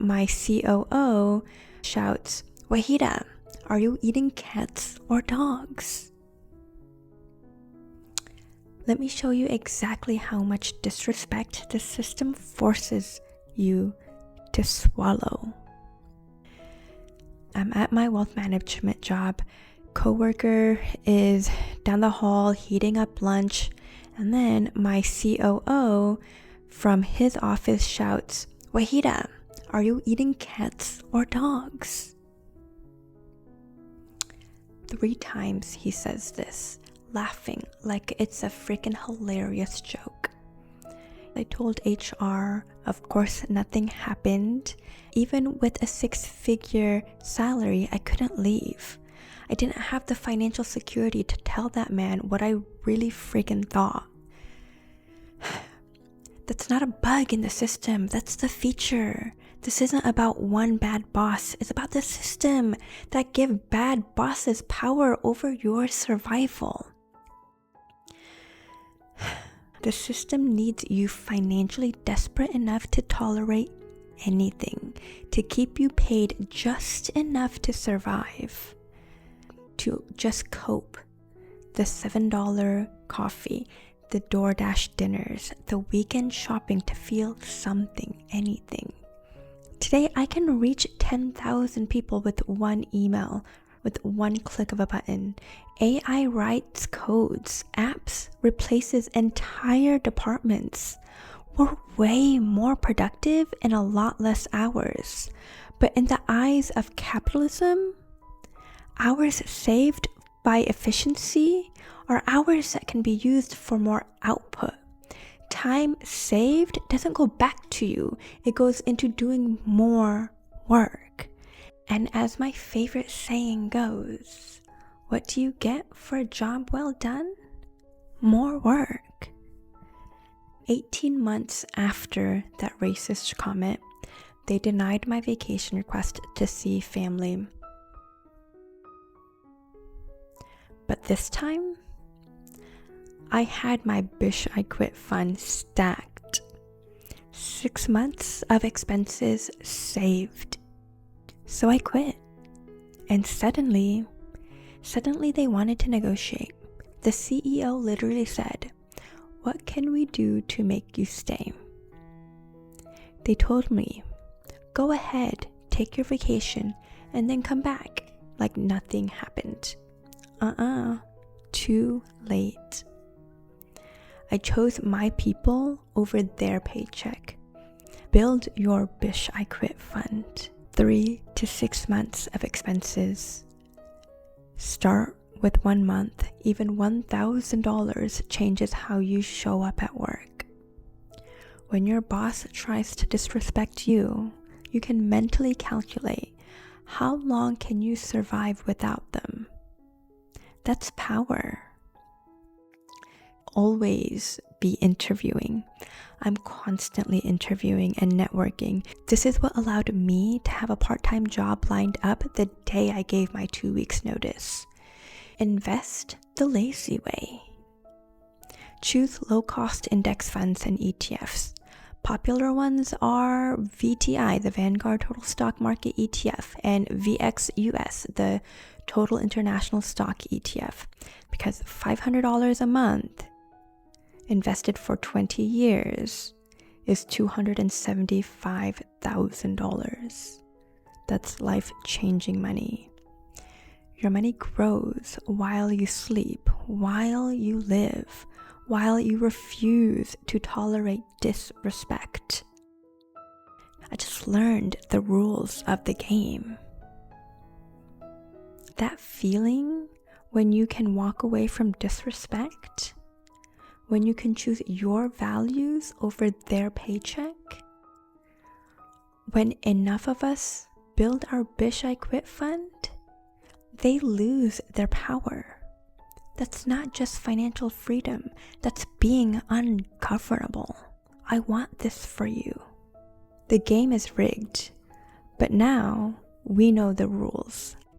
my COO shouts, "Wahida, are you eating cats or dogs?" Let me show you exactly how much disrespect the system forces you to swallow. I'm at my wealth management job. Coworker is down the hall heating up lunch, and then my COO from his office shouts, "Wahida, are you eating cats or dogs?" 3 times he says this, laughing like it's a freaking hilarious joke. I told HR, of course nothing happened. Even with a 6-figure salary, I couldn't leave. I didn't have the financial security to tell that man what I really freaking thought. That's not a bug in the system, that's the feature. This isn't about one bad boss, it's about the system that give bad bosses power over your survival. The system needs you financially desperate enough to tolerate anything, to keep you paid just enough to survive, to just cope. The $7 coffee, the DoorDash dinners, the weekend shopping to feel something, anything. Today, I can reach 10,000 people with one email, with one click of a button. AI writes codes, apps, replaces entire departments. We're way more productive in a lot less hours. But in the eyes of capitalism, hours saved by efficiency are hours that can be used for more output. Time saved doesn't go back to you, it goes into doing more work. And as my favorite saying goes, what do you get for a job well done? More work. 18 months after that racist comment, they denied my vacation request to see family. But this time, I had my Bish I Quit fund stacked. 6 months of expenses saved. So I quit. And suddenly they wanted to negotiate. The CEO literally said, "What can we do to make you stay?" They told me, "Go ahead, take your vacation, and then come back like nothing happened." Too late. I chose my people over their paycheck. Build your Bish I Quit fund. 3 to 6 months of expenses. Start with 1 month. Even $1,000 changes how you show up at work. When your boss tries to disrespect you, you can mentally calculate how long can you survive without them. That's power. Always be interviewing. I'm constantly interviewing and networking. This is what allowed me to have a part-time job lined up the day I gave my 2 weeks notice. Invest the lazy way. Choose low-cost index funds and ETFs. Popular ones are VTI, the Vanguard Total Stock Market ETF, and VXUS, the Total International Stock ETF, because $500 a month invested for 20 years is $275,000. That's life-changing money. Your money grows while you sleep, while you live, while you refuse to tolerate disrespect. I just learned the rules of the game. That feeling when you can walk away from disrespect, when you can choose your values over their paycheck, when enough of us build our Bish I Quit fund, they lose their power. That's not just financial freedom, that's being ungovernable. I want this for you. The game is rigged, but now we know the rules.